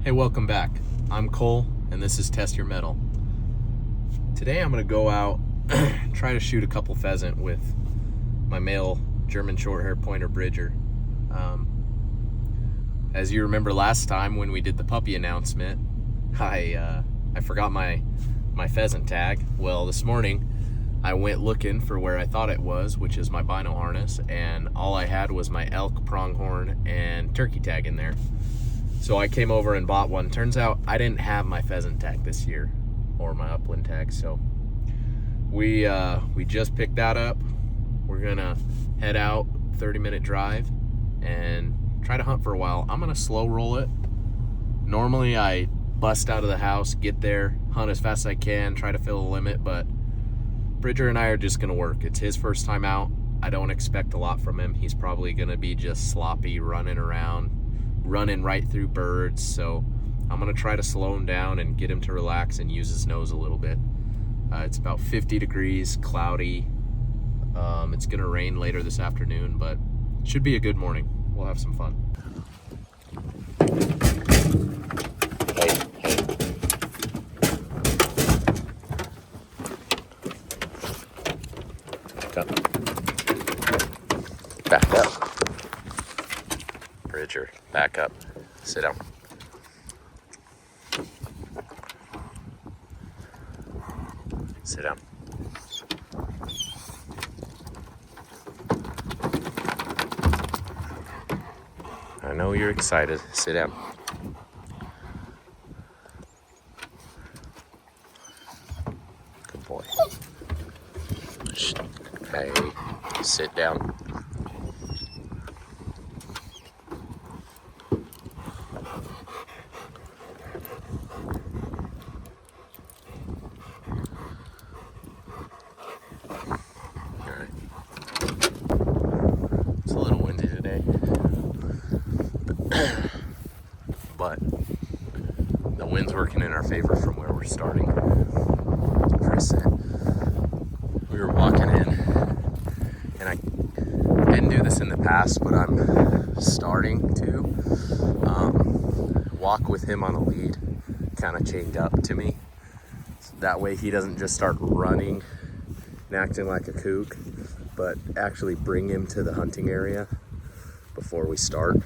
Hey, welcome back. I'm Cole, and this is Test Your Metal. Today I'm going to go out try to shoot a couple pheasant with my male German short-haired pointer Bridger. As you remember last time when we did the puppy announcement, I forgot my pheasant tag. Well, this morning I went looking for where I thought it was, which is my bino harness, and all I had was my elk, pronghorn, and turkey tag in there. So I came over and bought one. Turns out I didn't have my pheasant tag this year, or my upland tag. So we just picked that up. We're gonna head out, 30-minute drive, and try to hunt for a while. I'm gonna slow roll it. Normally I bust out of the house, get there, hunt as fast as I can, try to fill the limit, but Bridger and I are just gonna work. It's his first time out. I don't expect a lot from him. He's probably gonna be just sloppy, running around, running right through birds. So I'm gonna try to slow him down and get him to relax and use his nose a little bit. It's about 50 degrees, cloudy. It's gonna rain later this afternoon, but it should be a good morning. We'll have some fun. Hey. Back up. Bridger, back up. Sit down. Sit down. I know you're excited. Sit down. Good boy. Hey, sit down. But the wind's working in our favor from where we're starting. Chris said we were walking in, and I didn't do this in the past, but I'm starting to walk with him on a lead, kind of chained up to me. That way he doesn't just start running and acting like a kook, but actually bring him to the hunting area before we start.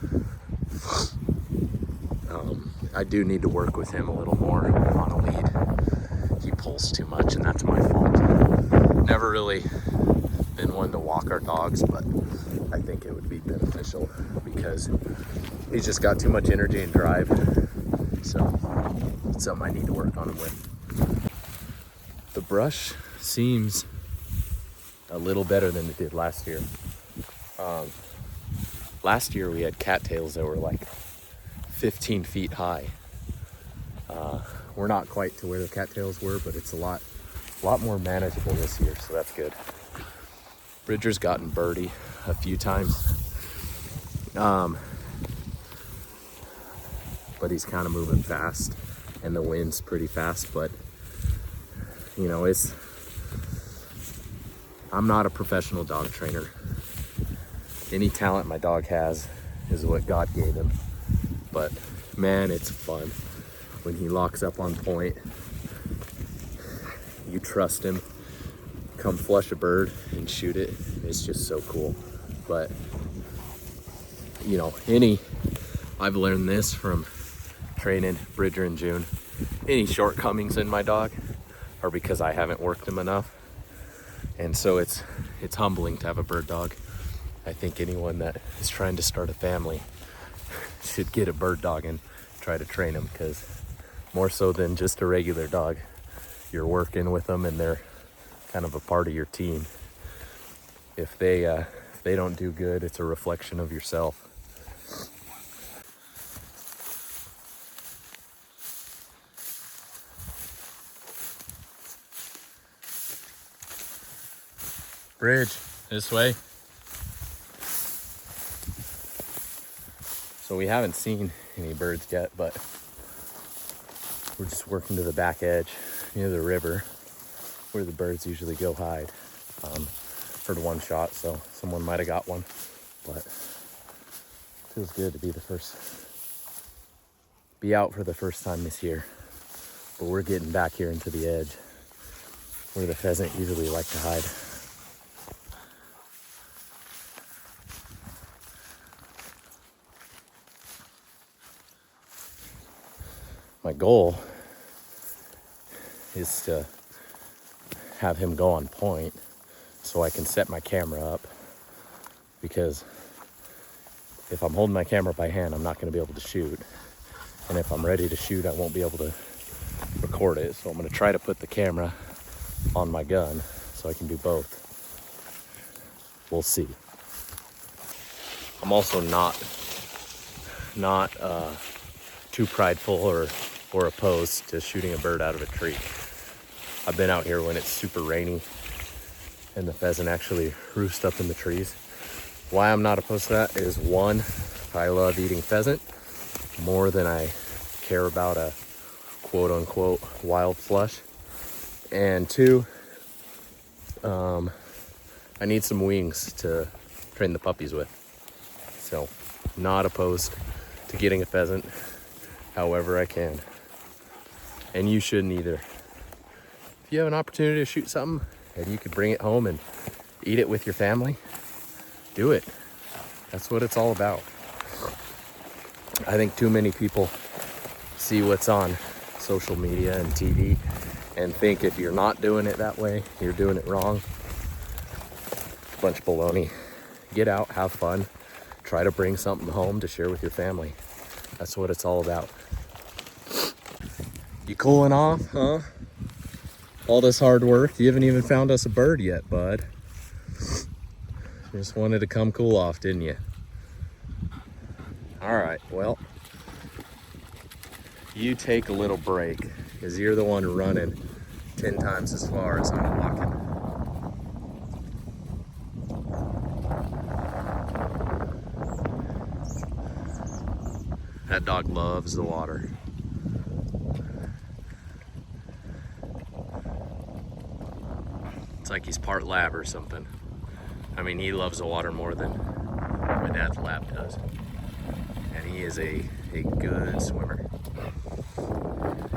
I do need to work with him a little more on a lead. He pulls too much, and that's my fault. Never really been one to walk our dogs, but I think it would be beneficial because he's just got too much energy and drive. So it's something I need to work on him with. The brush seems a little better than it did last year. Last year we had cattails that were like 15 feet high. We're not quite to where the cattails were, but it's a lot more manageable this year, so that's good. Bridger's gotten birdie a few times, but he's kind of moving fast, and the wind's pretty fast. But you know, I'm not a professional dog trainer. Any talent my dog has is what God gave him. But man, it's fun when he locks up on point. You trust him, come flush a bird and shoot it. It's just so cool. But you know, I've learned this from training Bridger in June. Any shortcomings in my dog are because I haven't worked him enough. And so it's humbling to have a bird dog. I think anyone that is trying to start a family should get a bird dog and try to train them, because more so than just a regular dog, you're working with them and they're kind of a part of your team. If they don't do good, it's a reflection of yourself. Bridge, this way. So we haven't seen any birds yet, but we're just working to the back edge near the river where the birds usually go hide. Heard one shot, so someone might have got one, but feels good to be the first be out for the first time this year. But we're getting back here into the edge where the pheasant usually like to hide. My goal is to have him go on point so I can set my camera up, because if I'm holding my camera by hand, I'm not going to be able to shoot. And if I'm ready to shoot, I won't be able to record it. So I'm going to try to put the camera on my gun so I can do both. We'll see. I'm also not too prideful or opposed to shooting a bird out of a tree. I've been out here when it's super rainy and the pheasant actually roosts up in the trees. Why I'm not opposed to that is, one, I love eating pheasant more than I care about a quote unquote wild flush. And two, I need some wings to train the puppies with. So, not opposed to getting a pheasant however I can. And you shouldn't either. If you have an opportunity to shoot something and you could bring it home and eat it with your family, do it. That's what it's all about. I think too many people see what's on social media and TV and think if you're not doing it that way, you're doing it wrong. Bunch of baloney. Get out, have fun, try to bring something home to share with your family. That's what it's all about. You cooling off, huh? All this hard work, you haven't even found us a bird yet, bud. Just wanted to come cool off, didn't you? All right, well, you take a little break, because you're the one running 10 times as far as I'm walking. That dog loves the water. It's like he's part lab or something. I mean, he loves the water more than my dad's lab does. And he is a good swimmer.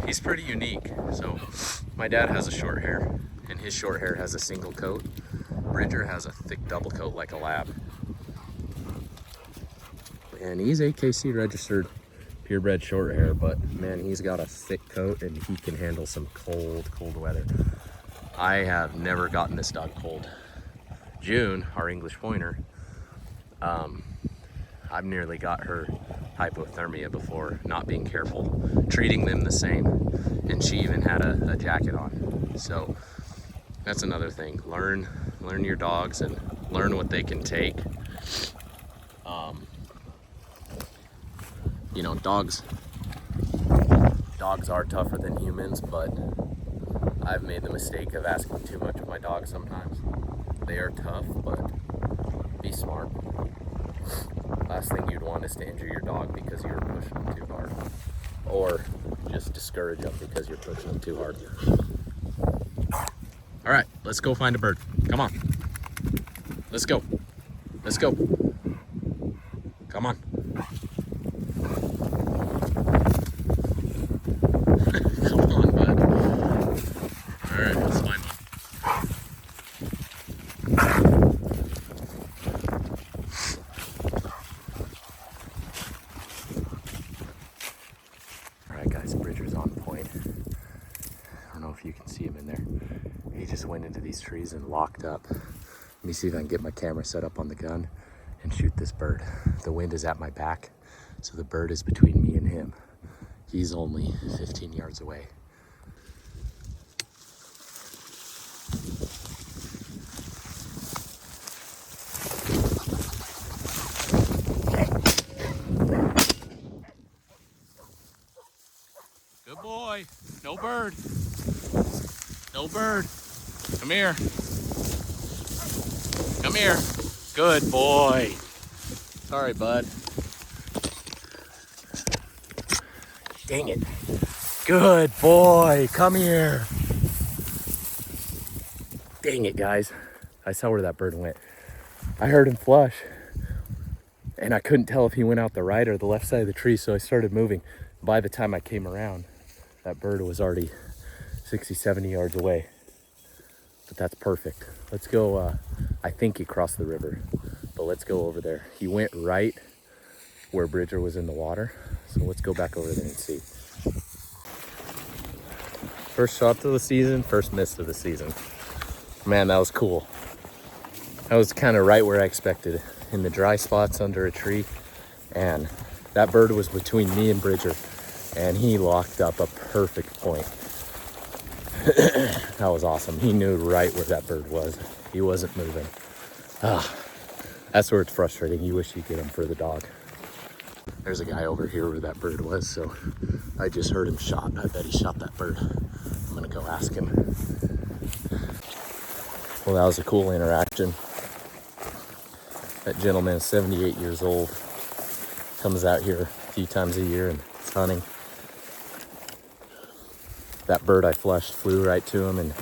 He's pretty unique. So my dad has a short hair, and his short hair has a single coat. Bridger has a thick double coat like a lab. And he's AKC registered purebred short hair, but man, he's got a thick coat and he can handle some cold weather. I have never gotten this dog cold. June, our English pointer, I've nearly got her hypothermia before, not being careful, treating them the same, and she even had a jacket on. So that's another thing. Learn your dogs and learn what they can take. You know, dogs are tougher than humans, but I've made the mistake of asking too much of my dogs sometimes. They are tough, but be smart. Last thing you'd want is to injure your dog because you're pushing them too hard, or just discourage them because you're pushing them too hard. All right, let's go find a bird. Come on. Let's go. Let's go. Come on. Come on, bud. All right, let's find one. All right, guys, Bridger's on point. I don't know if you can see him in there. He just went into these trees and locked up. Let me see if I can get my camera set up on the gun and shoot this bird. The wind is at my back, so the bird is between me and him. He's only 15 yards away. Good boy. No bird. No bird. Come here. Come here. Good boy. Sorry, bud. Dang it. Good boy. Come here. Dang it, guys. I saw where that bird went. I heard him flush, and I couldn't tell if he went out the right or the left side of the tree, so I started moving. By the time I came around, that bird was already 60, 70 yards away. But that's perfect. Let's go, I think he crossed the river, but let's go over there. He went right where Bridger was in the water. So let's go back over there and see. First shot of the season, first miss of the season. Man, that was cool. That was kind of right where I expected, in the dry spots under a tree. And that bird was between me and Bridger, and he locked up a perfect point. That was awesome. He knew right where that bird was. He wasn't moving. That's where it's frustrating. You wish you could get him for the dog. There's a guy over here where that bird was, so I just heard him shot. I bet he shot that bird. I'm gonna go ask him. Well, that was a cool interaction. That gentleman is 78 years old. Comes out here a few times a year and is hunting. That bird I flushed flew right to him, and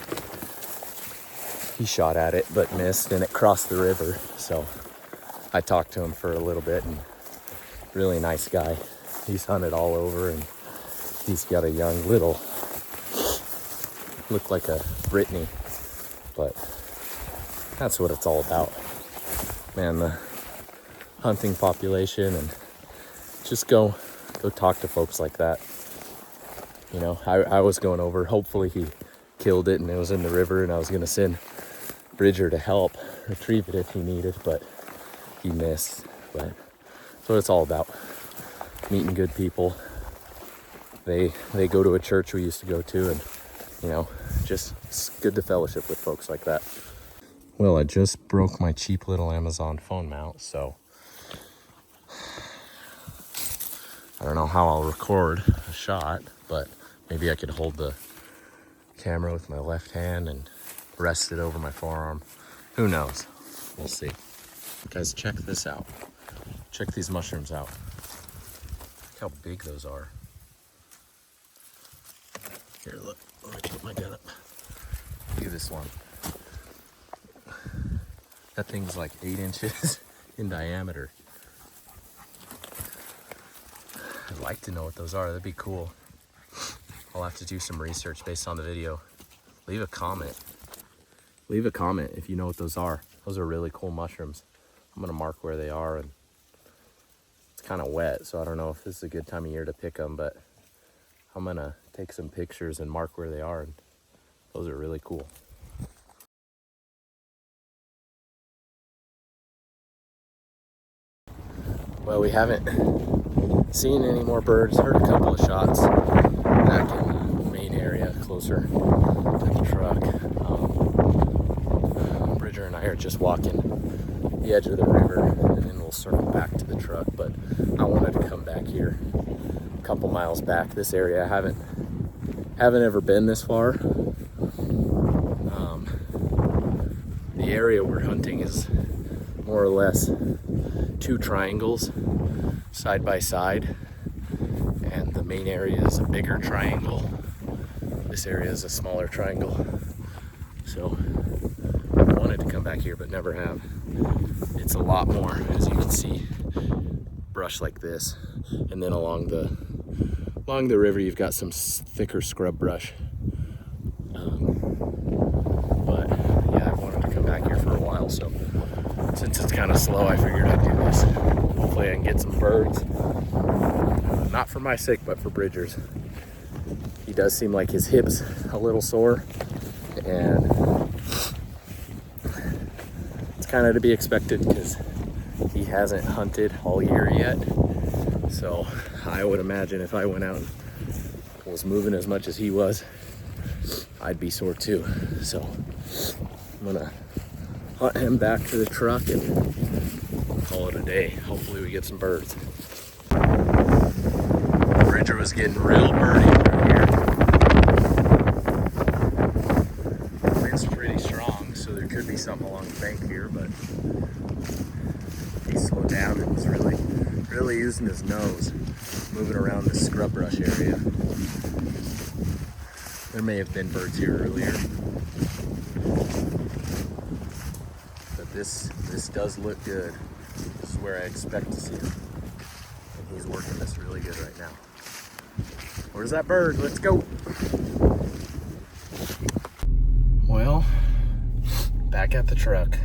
he shot at it but missed, and it crossed the river. So I talked to him for a little bit, and really nice guy. He's hunted all over, and he's got a young little, looked like a Brittany, but that's what it's all about. Man, the hunting population, and just go talk to folks like that. You know, I was going over, hopefully he killed it and it was in the river, and I was gonna send Bridger to help retrieve it if he needed, but he missed. But that's what it's all about, meeting good people. They go to a church we used to go to, and you know, just it's good to fellowship with folks like that. Well, I just broke my cheap little Amazon phone mount, so I don't know how I'll record a shot, but maybe I could hold the camera with my left hand and rest it over my forearm. Who knows? We'll see. Guys, check this out. Check these mushrooms out. Look how big those are. Here, look. Let me put my gun up. Look at this one. That thing's like 8 inches in diameter. I'd like to know what those are. That'd be cool. I'll have to do some research based on the video. Leave a comment. Leave a comment if you know what those are. Those are really cool mushrooms. I'm gonna mark where they are, and it's kind of wet, so I don't know if this is a good time of year to pick them, but I'm gonna take some pictures and mark where they are, and those are really cool. Well, we haven't seen any more birds. Heard a couple of shots back in the main area closer to the truck. Bridger and I are just walking the edge of the river, and then we'll circle back to the truck. But I wanted to come back here a couple miles back. This area I haven't ever been this far. The area we're hunting is more or less 2 triangles side by side, and the main area is a bigger triangle. This area is a smaller triangle. So I wanted to come back here but never have. It's a lot more, as you can see, brush like this, and then along the river you've got some thicker scrub brush. But yeah, I've wanted to come back here for a while, so since it's kind of slow, I figured I'd do this. Hopefully I can get some birds. Not for my sake, but for Bridger's. He does seem like his hip's a little sore, and it's kind of to be expected because he hasn't hunted all year yet. So I would imagine if I went out and was moving as much as he was, I'd be sore too. So I'm gonna hunt him back to the truck and call it a day. Hopefully we get some birds. Bridger was getting real birdie right here. The wind's pretty strong, so there could be something along the bank here, but he slowed down and was really using his nose, moving around this scrub brush area. There may have been birds here earlier, but this does look good. This is where I expect to see him, and he's working this really good right now. Where's that bird? Let's go. Well, back at the truck.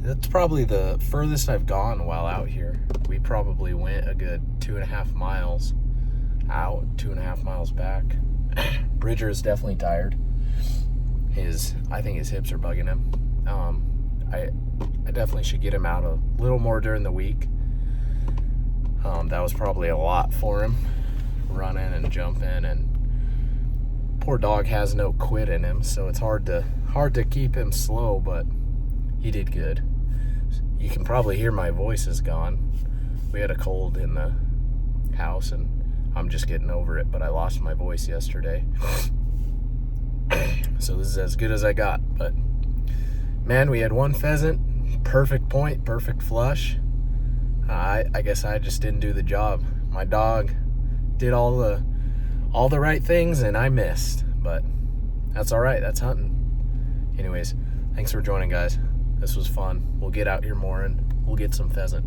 That's probably the furthest I've gone while out here. We probably went a good 2.5 miles out, 2.5 miles back. Bridger is definitely tired. I think his hips are bugging him. I definitely should get him out a little more during the week. That was probably a lot for him, running and jumping, and poor dog has no quit in him, so it's hard to keep him slow, but he did good. You can probably hear my voice is gone. We had a cold in the house, and I'm just getting over it, but I lost my voice yesterday. So this is as good as I got. But man, we had one pheasant, perfect point, perfect flush. I guess I just didn't do the job. My dog did all the right things, and I missed, but that's all right. That's hunting. Anyways, thanks for joining, guys. This was fun. We'll get out here more and we'll get some pheasant.